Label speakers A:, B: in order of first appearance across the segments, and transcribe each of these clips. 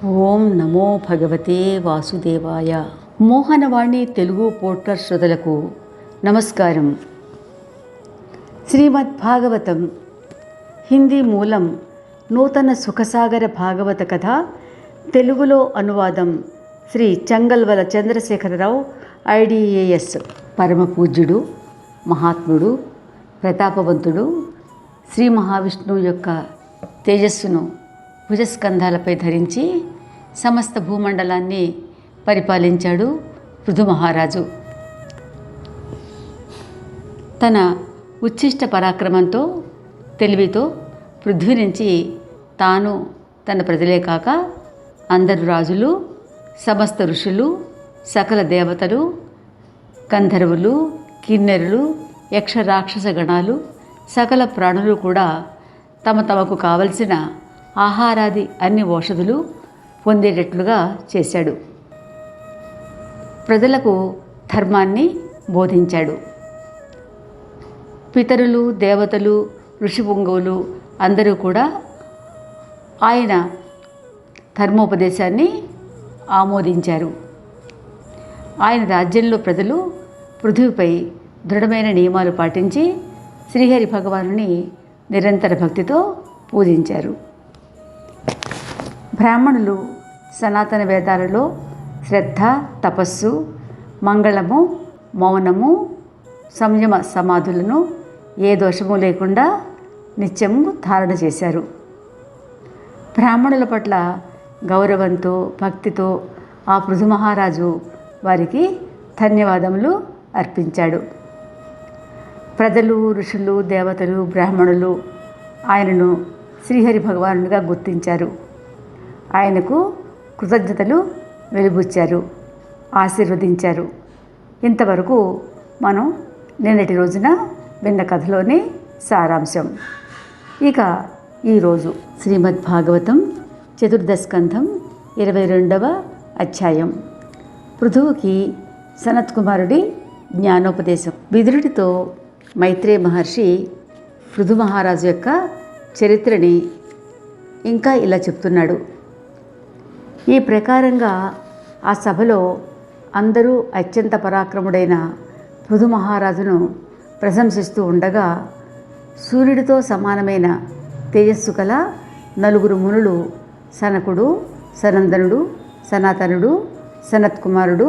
A: ఓం నమో భగవతే వాసుదేవాయ. మోహనవాణి తెలుగు పోర్టల్ శ్రోతలకు నమస్కారం. శ్రీమద్ భాగవతం హిందీ మూలం నూతన సుఖసాగర భాగవత కథ, తెలుగులో అనువాదం శ్రీ చంగల్వల చంద్రశేఖరరావు ఐడిఏఎస్. పరమ పూజ్యుడు, మహాత్ముడు, ప్రతాపవంతుడు శ్రీ మహావిష్ణువు యొక్క తేజస్సును భుజస్కంధాలపై ధరించి సమస్త భూమండలాన్ని పరిపాలించాడు పృథు మహారాజు. తన ఉచ్ఛిష్ట పరాక్రమంతో, తెలివితో పృథ్వీ నుంచి తాను, తన ప్రజలే కాక అందరు రాజులు, సమస్త ఋషులు, సకల దేవతలు, గంధర్వులు, కిన్నెరులు, యక్ష రాక్షస గణాలు, సకల ప్రాణులు కూడా తమకు కావలసిన ఆహారాది అన్ని ఔషధులు పొందేటట్లుగా చేశాడు. ప్రజలకు ధర్మాన్ని బోధించాడు. పితరులు, దేవతలు, ఋషిపుంగవులు అందరూ కూడా ఆయన ధర్మోపదేశాన్ని ఆమోదించారు. ఆయన రాజ్యంలో ప్రజలు పృథ్వీపై దృఢమైన నియమాలు పాటించి శ్రీహరి భగవానుని నిరంతర భక్తితో పూజించారు. బ్రాహ్మణులు సనాతన వేదాలలో శ్రద్ధ, తపస్సు, మంగళము, మౌనము, సంయమ సమాధులను ఏ దోషము లేకుండా నిత్యము ధారణ చేశారు. బ్రాహ్మణుల పట్ల గౌరవంతో, భక్తితో ఆ పృథు మహారాజు వారికి ధన్యవాదములు అర్పించాడు. ప్రజలు, ఋషులు, దేవతలు, బ్రాహ్మణులు ఆయనను శ్రీహరి భగవానుడిగా గుర్తించారు. ఆయనకు కృతజ్ఞతలు వెలిబుచ్చారు, ఆశీర్వదించారు. ఇంతవరకు మనం నిన్నటి రోజున విన్న కథలోని సారాంశం. ఇక ఈరోజు శ్రీమద్ భాగవతం చతుర్దశస్కంధం 22వ అధ్యాయం. పృథువుకి సనత్కుమారుడి జ్ఞానోపదేశం. విదురుడితో మైత్రేయ మహర్షి పృథు మహారాజు యొక్క చరిత్రని ఇంకా ఇలా చెప్తున్నాడు. ఈ ప్రకారంగా ఆ సభలో అందరూ అత్యంత పరాక్రముడైన పృథు మహారాజును ప్రశంసిస్తూ ఉండగా, సూర్యుడితో సమానమైన తేజస్సు కల 4 మునులు సనకుడు, సనందనుడు, సనాతనుడు, సనత్కుమారుడు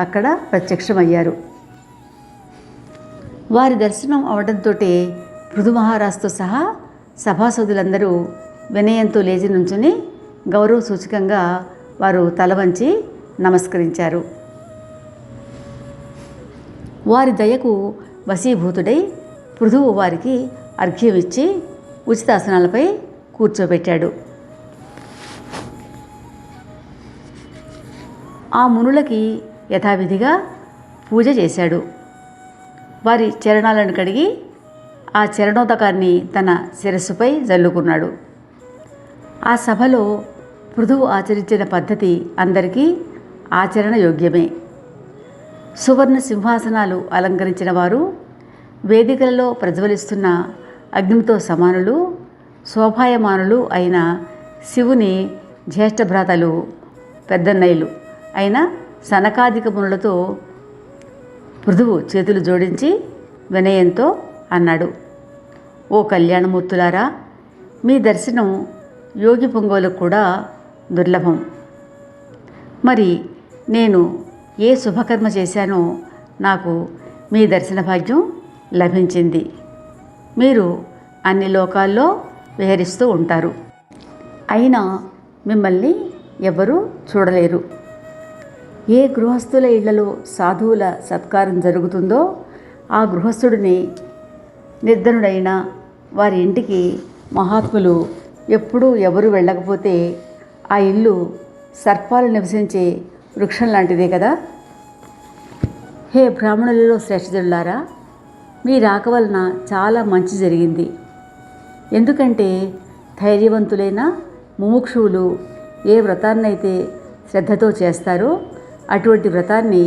A: అక్కడ ప్రత్యక్షమయ్యారు. వారి దర్శనం అవడంతో పృథు మహారాజుతో సహా సభాసదులందరూ వినయంతో లేచి నుంచుని గౌరవ సూచకంగా వారు తల వంచి నమస్కరించారు. వారి దయకు వశీభూతుడై పృథువు వారికి అర్ఘ్యం ఇచ్చి ఉచితాసనాలపై కూర్చోబెట్టాడు. ఆ మునులకి యథావిధిగా పూజ చేశాడు. వారి చరణాలను కడిగి ఆ చరణోదకాన్ని తన శిరస్సుపై జల్లుకున్నాడు. ఆ సభలో పృథువు ఆచరించిన పద్ధతి అందరికీ ఆచరణ యోగ్యమే. సువర్ణ సింహాసనాలు అలంకరించిన వారు, వేదికలలో ప్రజ్వలిస్తున్న అగ్నితో సమానులు, శోభాయమానులు అయిన శివుని జ్యేష్ఠభ్రాతలు, పెద్దన్నయ్యలు అయిన సనకాదిక మునులతో పృథువు చేతులు జోడించి వినయంతో అన్నాడు. ఓ కళ్యాణమూర్తులారా, మీ దర్శనం యోగి పొంగవులకు కూడా దుర్లభం. మరి నేను ఏ శుభకర్మ చేశానో నాకు మీ దర్శన భాగ్యం లభించింది. మీరు అన్ని లోకాల్లో విహరిస్తూ ఉంటారు, అయినా మిమ్మల్ని ఎవరూ చూడలేరు. ఏ గృహస్థుల ఇళ్లలో సాధువుల సత్కారం జరుగుతుందో ఆ గృహస్థుడిని నిర్ధనుడైన వారి ఇంటికి మహాత్ములు ఎప్పుడూ ఎవరు వెళ్ళకపోతే ఆ ఇల్లు సర్పాలు నివసించే వృక్షం లాంటిదే కదా. హే బ్రాహ్మణులలో శ్రేష్ఠులారా, మీ రాక వలన చాలా మంచి జరిగింది. ఎందుకంటే ధైర్యవంతులైన ముముక్షువులు ఏ వ్రతాన్నైతే శ్రద్ధతో చేస్తారో అటువంటి వ్రతాన్ని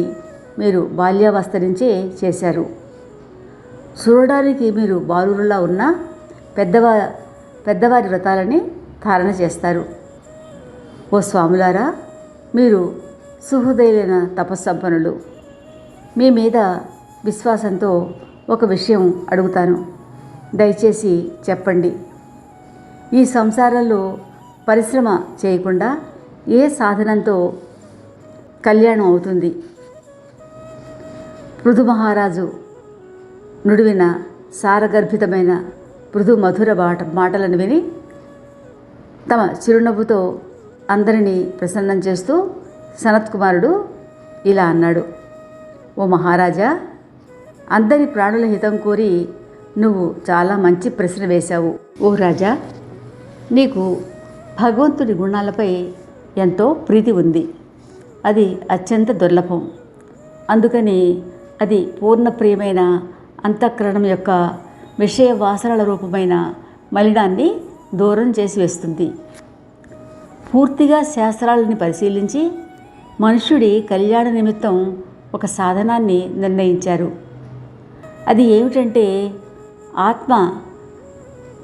A: మీరు బాల్యావస్థ నుంచే చేశారు. చూడడానికి మీరు బాలురులా ఉన్న పెద్దవారి వ్రతాలని ధారణ చేస్తారు. ఓ స్వాములారా, మీరు సుహృదయులైన తపస్సంపన్నులు. మీ మీద విశ్వాసంతో ఒక విషయం అడుగుతాను, దయచేసి చెప్పండి. ఈ సంసారంలో పరిశ్రమ చేయకుండా ఏ సాధనంతో కళ్యాణం అవుతుంది? పృథు మహారాజు నుడివిన సారగర్భితమైన మృదు మధుర మాటలను విని తమ చిరునవ్వుతో అందరినీ ప్రసన్నం చేస్తూ సనత్కుమారుడు ఇలా అన్నాడు: ఓ మహారాజా, అందరి ప్రాణుల హితం కోరి నువ్వు చాలా మంచి ప్రశ్న వేశావు. ఓ రాజా, నీకు భగవంతుడి గుణాలపై ఎంతో ప్రీతి ఉంది. అది అత్యంత దుర్లభం. అందుకని అది పూర్ణప్రియమైన అంతఃకరణం యొక్క విషయ వాసనల రూపమైన మలినాన్ని దూరం చేసి వేస్తుంది. పూర్తిగా శాస్త్రాలని పరిశీలించి మనుష్యుడి కళ్యాణ నిమిత్తం ఒక సాధనాన్ని నిర్ణయించారు. అది ఏమిటంటే, ఆత్మ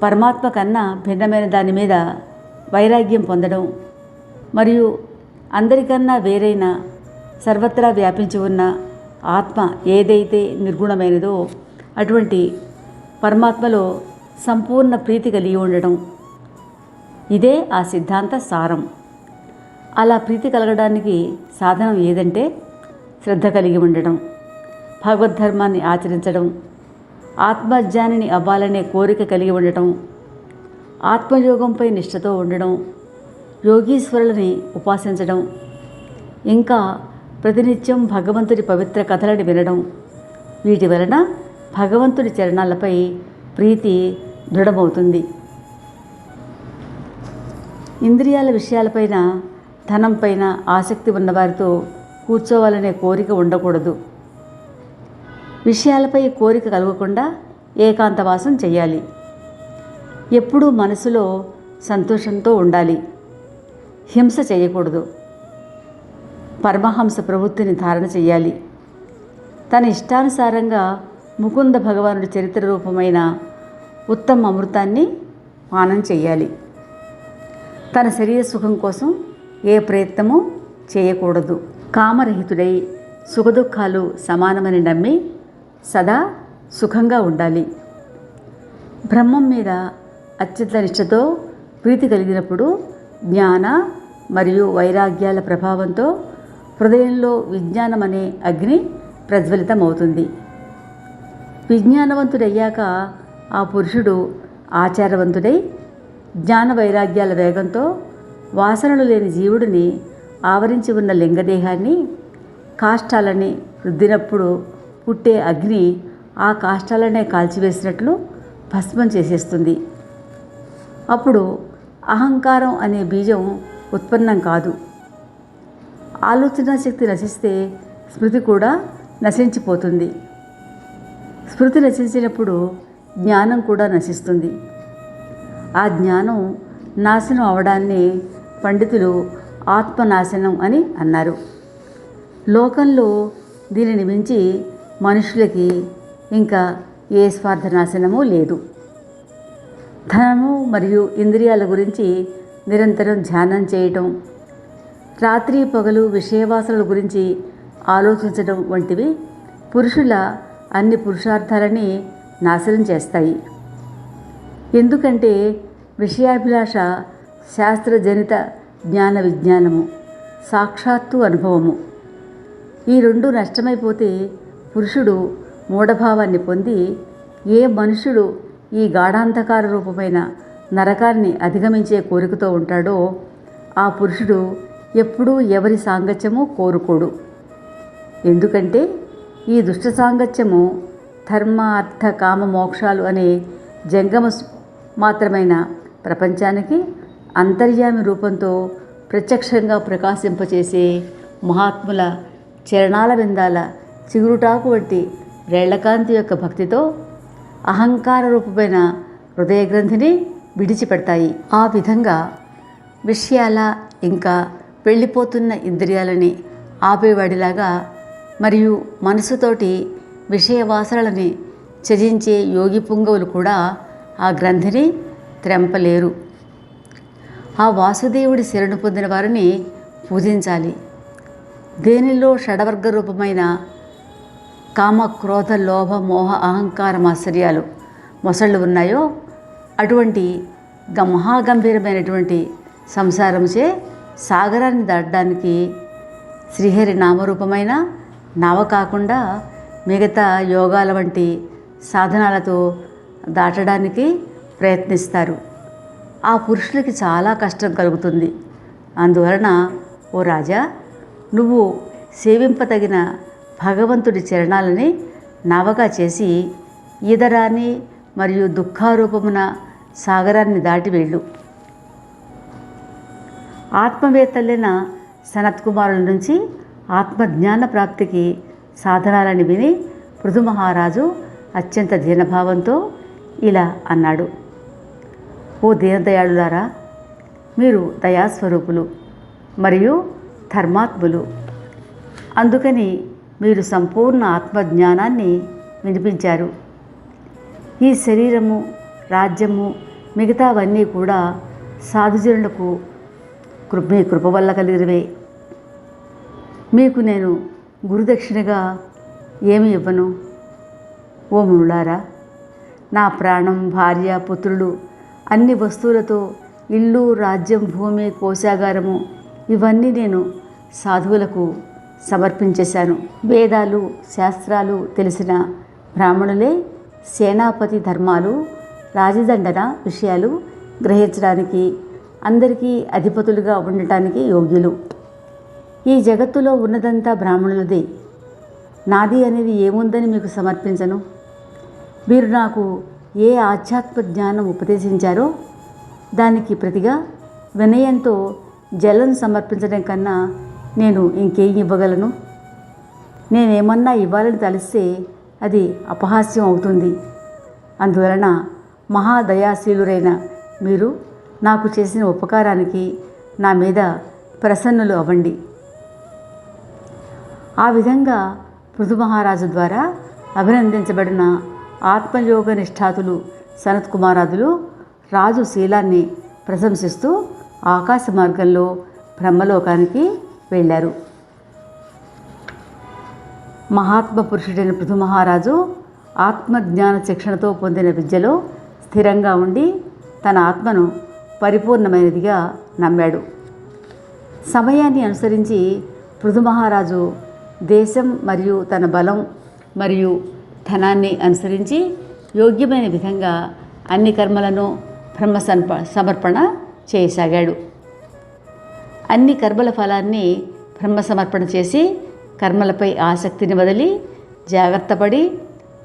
A: పరమాత్మ కన్నా భిన్నమైన దాని మీద వైరాగ్యం పొందడం మరియు అందరికన్నా వేరైన సర్వత్రా వ్యాపించి ఉన్న ఆత్మ ఏదైతే నిర్గుణమైనదో అటువంటి పరమాత్మలో సంపూర్ణ ప్రీతి కలిగి ఉండడం. ఇదే ఆ సిద్ధాంత సారం. అలా ప్రీతి కలగడానికి సాధనం ఏదంటే శ్రద్ధ కలిగి ఉండడం, భగవద్ధర్మాన్ని ఆచరించడం, ఆత్మజ్ఞానిని అవ్వాలనే కోరిక కలిగి ఉండటం, ఆత్మయోగంపై నిష్ఠతో ఉండడం, యోగీశ్వరులని ఉపాసించడం, ఇంకా ప్రతినిత్యం భగవంతుడి పవిత్ర కథలని వినడం. వీటి వలన భగవంతుడి చరణాలపై ప్రీతి దృఢమవుతుంది. ఇంద్రియాల విషయాలపైన, ధనంపైన ఆసక్తి ఉన్నవారితో కూర్చోవాలనే కోరిక ఉండకూడదు. విషయాలపై కోరిక కలగకుండా ఏకాంతవాసం చేయాలి. ఎప్పుడూ మనసులో సంతోషంతో ఉండాలి. హింస చేయకూడదు. పరమహంస ప్రవృత్తిని ధారణ చేయాలి. తన ఇష్టానుసారంగా ముకుంద భగవానుడి చరిత్ర రూపమైన ఉత్తమ అమృతాన్ని పానం చేయాలి. తన శరీర సుఖం కోసం ఏ ప్రయత్నము చేయకూడదు. కామరహితుడై సుఖదుఖాలు సమానమని నమ్మి సదా సుఖంగా ఉండాలి. బ్రహ్మం మీద అత్యంత నిష్ఠతో ప్రీతి కలిగినప్పుడు జ్ఞాన మరియు వైరాగ్యాల ప్రభావంతో హృదయంలో విజ్ఞానం అనే అగ్ని ప్రజ్వలితమవుతుంది. విజ్ఞానవంతుడయ్యాక ఆ పురుషుడు ఆచారవంతుడై జ్ఞాన వైరాగ్యాల వేగంతో వాసనలు లేని జీవుడిని ఆవరించి ఉన్న లింగదేహాన్ని, కాష్టాలని రుద్దినప్పుడు పుట్టే అగ్ని ఆ కాష్టాలనే కాల్చివేసినట్లు భస్మం చేసేస్తుంది. అప్పుడు అహంకారం అనే బీజం ఉత్పన్నం కాదు. ఆలోచన శక్తి నశిస్తే స్మృతి కూడా నశించిపోతుంది. స్మృతి నశించినప్పుడు జ్ఞానం కూడా నశిస్తుంది. ఆ జ్ఞానం నాశనం అవడాన్ని పండితులు ఆత్మనాశనం అని అన్నారు. లోకంలో దీనిని మించి మనుషులకి ఇంకా ఏ స్వార్థనాశనము లేదు. ధనము మరియు ఇంద్రియాల గురించి నిరంతరం ధ్యానం చేయటం, రాత్రి పగలు విషయవాసనల గురించి ఆలోచించడం వంటివి పురుషుల అన్ని పురుషార్థాలని నాశనం చేస్తాయి. ఎందుకంటే విషయాభిలాష శాస్త్రజనిత జ్ఞాన విజ్ఞానము, సాక్షాత్తు అనుభవము. ఈ రెండు నష్టమైపోతే పురుషుడు మూఢభావాన్ని పొంది ఏ మనుషుడు ఈ గాఢాంధకార రూపమైన నరకాన్ని అధిగమించే కోరికతో ఉంటాడో ఆ పురుషుడు ఎప్పుడూ ఎవరి సాంగత్యము కోరుకోడు. ఎందుకంటే ఈ దుష్ట సాంగత్యము ధర్మ అర్థ కామ మోక్షాలు అనే జంగమ మాత్రమైన ప్రపంచానికి అంతర్యామి రూపంతో ప్రత్యక్షంగా ప్రకాశింపచేసే మహాత్ముల చరణాల విందాల చిగురుటాకు వంటి రేళ్లకాంతి యొక్క భక్తితో అహంకార రూపమైన హృదయ గ్రంథిని విడిచిపెడతాయి. ఆ విధంగా విషయాల ఇంకా వెళ్ళిపోతున్న ఇంద్రియాలని ఆపేవాడిలాగా మరియు మనసుతోటి విషయ వాసనలని త్యజించే యోగి పుంగవులు కూడా ఆ గ్రంథిని త్రెంపలేరు. ఆ వాసుదేవుడి శరణు పొందిన వారిని పూజించాలి. దేనిలో షడవర్గ రూపమైన కామ, క్రోధ, లోభ, మోహ, అహంకార ఆశ్చర్యాలు మొసళ్ళు ఉన్నాయో అటువంటి మహాగంభీరమైనటువంటి సంసారంచే సాగరాన్ని దాటడానికి శ్రీహరి నామరూపమైన నావ కాకుండా మిగతా యోగాల వంటి సాధనాలతో దాటడానికి ప్రయత్నిస్తారు. ఆ పురుషులకి చాలా కష్టం కలుగుతుంది. అందువలన ఓ రాజా, నువ్వు సేవింపతగిన భగవంతుడి చరణాలని నావగా చేసి ఈదరాని మరియు దుఃఖారూపమున సాగరాన్ని దాటి వెళ్ళు. ఆత్మవేత్తలైన సనత్కుమారుల నుంచి ఆత్మజ్ఞాన ప్రాప్తికి సాధనాలని విని పృథు మహారాజు అత్యంత దీనభావంతో ఇలా అన్నాడు. ఓ దీనదయాళులారా, మీరు దయాస్వరూపులు మరియు ధర్మాత్ములు. అందుకని మీరు సంపూర్ణ ఆత్మజ్ఞానాన్ని వినిపించారు. ఈ శరీరము, రాజ్యము, మిగతావన్నీ కూడా సాధుజనులకు మీ కృప వల్ల కలిగినవే. మీకు నేను గురుదక్షిణగా ఏమి ఇవ్వను? ఓ మునులారా, నా ప్రాణం, భార్య, పుత్రులు, అన్ని వస్తువులతో ఇల్లు, రాజ్యం, భూమి, కోశాగారము ఇవన్నీ నేను సాధువులకు సమర్పించేశాను. వేదాలు, శాస్త్రాలు తెలిసిన బ్రాహ్మణులే సేనాపతి ధర్మాలు, రాజదండన విషయాలు గ్రహించడానికి, అందరికీ అధిపతులుగా ఉండటానికి యోగ్యులు. ఈ జగత్తులో ఉన్నదంతా బ్రాహ్మణులదే. నాది అనేది ఏముందని మీకు సమర్పించను. మీరు నాకు ఏ ఆధ్యాత్మ జ్ఞానం ఉపదేశించారో దానికి ప్రతిగా వినయంతో జలం సమర్పించడం కన్నా నేను ఇంకేం ఇవ్వగలను? నేనేమన్నా ఇవ్వాలని తలిస్తే అది అపహాస్యం అవుతుంది. అందువలన మహాదయాశీలురైన మీరు నాకు చేసిన ఉపకారానికి నా మీద ప్రసన్నులు అవ్వండి. ఆ విధంగా పృథు మహారాజు ద్వారా అభినందించబడిన ఆత్మయోగ నిష్ఠాతులు సనత్కుమారాదులు రాజు శీలాన్ని ప్రశంసిస్తూ ఆకాశ మార్గంలో బ్రహ్మలోకానికి వెళ్ళారు. మహాత్మ పురుషుడైన పృథు మహారాజు ఆత్మజ్ఞాన శిక్షణతో పొందిన విద్యలో స్థిరంగా ఉండి తన ఆత్మను పరిపూర్ణమైనదిగా నమ్మాడు. సమయాన్ని అనుసరించి పృథు మహారాజు దేశం మరియు తన బలం మరియు ధనాన్ని అనుసరించి యోగ్యమైన విధంగా అన్ని కర్మలను బ్రహ్మ సమర్పణ చేయసాగాడు. అన్ని కర్మల ఫలాన్ని బ్రహ్మ సమర్పణ చేసి కర్మలపై ఆసక్తిని వదిలి జాగ్రత్తపడి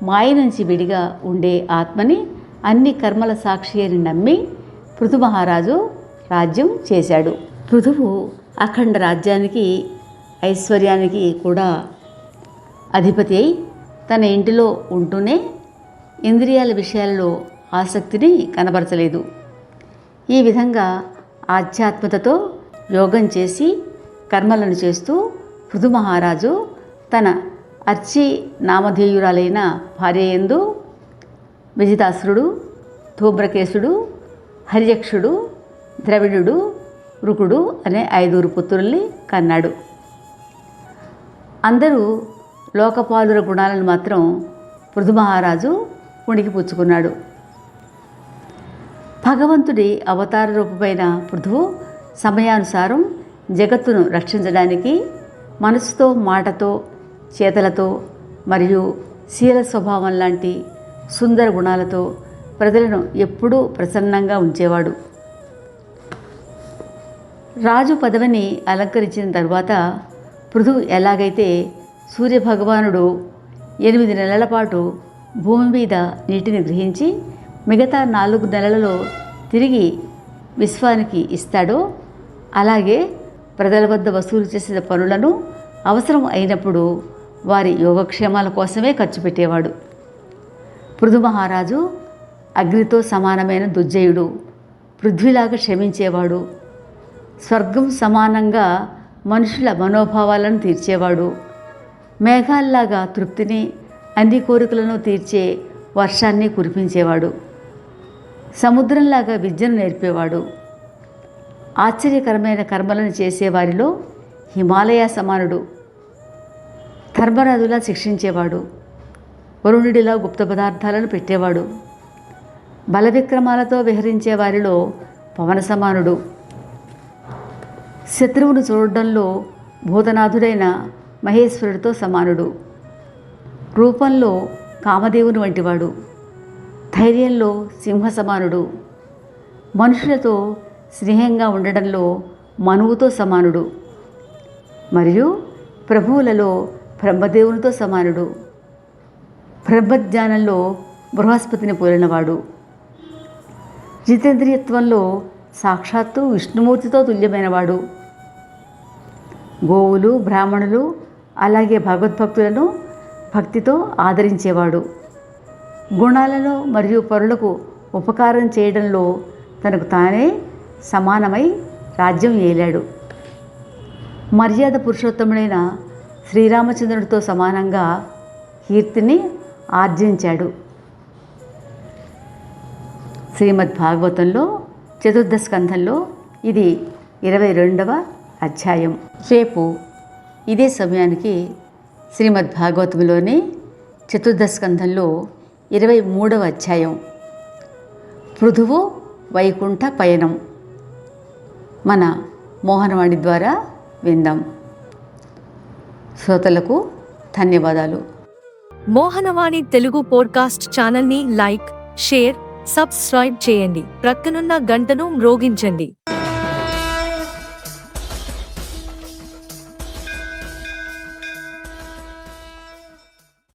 A: మాయ నుంచి విడిగా ఉండే ఆత్మని అన్ని కర్మల సాక్షి అని నమ్మి పృథు మహారాజు రాజ్యం చేశాడు. పృథువు అఖండ రాజ్యానికి, ఐశ్వర్యానికి కూడా అధిపతి అయి తన ఇంటిలో ఉంటూనే ఇంద్రియాల విషయాలలో ఆసక్తిని కనబరచలేదు. ఈ విధంగా ఆధ్యాత్మతతో యోగం చేసి కర్మలను చేస్తూ పృథు మహారాజు తన అర్చి నామధేయురాలైన భార్యయందు విజితాసురుడు, ధూమ్రకేశుడు, హర్యక్షుడు, ద్రవిడుడు, రుకుడు అనే 5 పుత్రుల్ని కన్నాడు. అందరూ లోకపాలుర గుణాలను మాత్రం పృథు మహారాజు పుణికిపుచ్చుకున్నాడు. భగవంతుడి అవతార రూపమైన పృథువు సమయానుసారం జగత్తును రక్షించడానికి మనసుతో, మాటతో, చేతలతో మరియు శీల స్వభావం లాంటి సుందర గుణాలతో ప్రజలను ఎప్పుడూ ప్రసన్నంగా ఉంచేవాడు. రాజు పదవిని అలంకరించిన తరువాత పృథువు ఎలాగైతే సూర్యభగవానుడు 8 నెలల పాటు భూమి మీద నీటిని గ్రహించి మిగతా 4 నెలలలో తిరిగి విశ్వానికి ఇస్తాడో, అలాగే ప్రజల వద్ద వసూలు చేసిన పనులను అవసరం అయినప్పుడు వారి యోగక్షేమాల కోసమే ఖర్చు పెట్టేవాడు. పృథు మహారాజు అగ్నితో సమానమైన దుర్జయుడు, పృథ్వీలాగా క్షమించేవాడు, స్వర్గం సమానంగా మనుషుల మనోభావాలను తీర్చేవాడు, మేఘాల్లాగా తృప్తిని, అన్ని కోరికలను తీర్చే వర్షాన్ని కురిపించేవాడు, సముద్రంలాగా విద్యను నేర్పేవాడు, ఆశ్చర్యకరమైన కర్మలను చేసేవారిలో హిమాలయ సమానుడు. ధర్మరాజులా శిక్షించేవాడు. వరుణుడిలా గుప్త పదార్థాలను పెట్టేవాడు. బలవిక్రమాలతో విహరించే వారిలో పవన సమానుడు. శత్రువును చూడడంలో భూతనాథుడైన మహేశ్వరుడితో సమానుడు. రూపంలో కామదేవుని వంటివాడు. ధైర్యంలో సింహ సమానుడు. మనుషులతో స్నేహంగా ఉండడంలో మనువుతో సమానుడు. మరియు ప్రభువులలో బ్రహ్మదేవునితో సమానుడు. బ్రహ్మజ్ఞానంలో బృహస్పతిని పోలినవాడు. జితేంద్రియత్వంలో సాక్షాత్తు విష్ణుమూర్తితో తుల్యమైనవాడు. గోవులు, బ్రాహ్మణులు, అలాగే భగవద్భక్తులను భక్తితో ఆదరించేవాడు. గుణాలలో మరియు పరులకు ఉపకారం చేయడంలో తనకు తానే సమానమై రాజ్యం ఏలాడు. మర్యాద పురుషోత్తముడైన శ్రీరామచంద్రుడితో సమానంగా కీర్తిని ఆర్జించాడు. శ్రీమద్భాగవతంలో చతుర్థ స్కంధంలో ఇది 22వ అధ్యాయం. రేపు ఇదే సమయానికి శ్రీమద్భాగవతంలోని చతుర్థ స్కంధంలో 23వ అధ్యాయం పృథువు వైకుంఠ పయనం మన మోహనవాణి ద్వారా విందాం. శ్రోతలకు ధన్యవాదాలు.
B: మోహనవాణి తెలుగు పోడ్కాస్ట్ ఛానల్ని లైక్, షేర్, సబ్స్క్రైబ్ చేయండి. ప్రక్కనున్న గంటను మ్రోగించండి.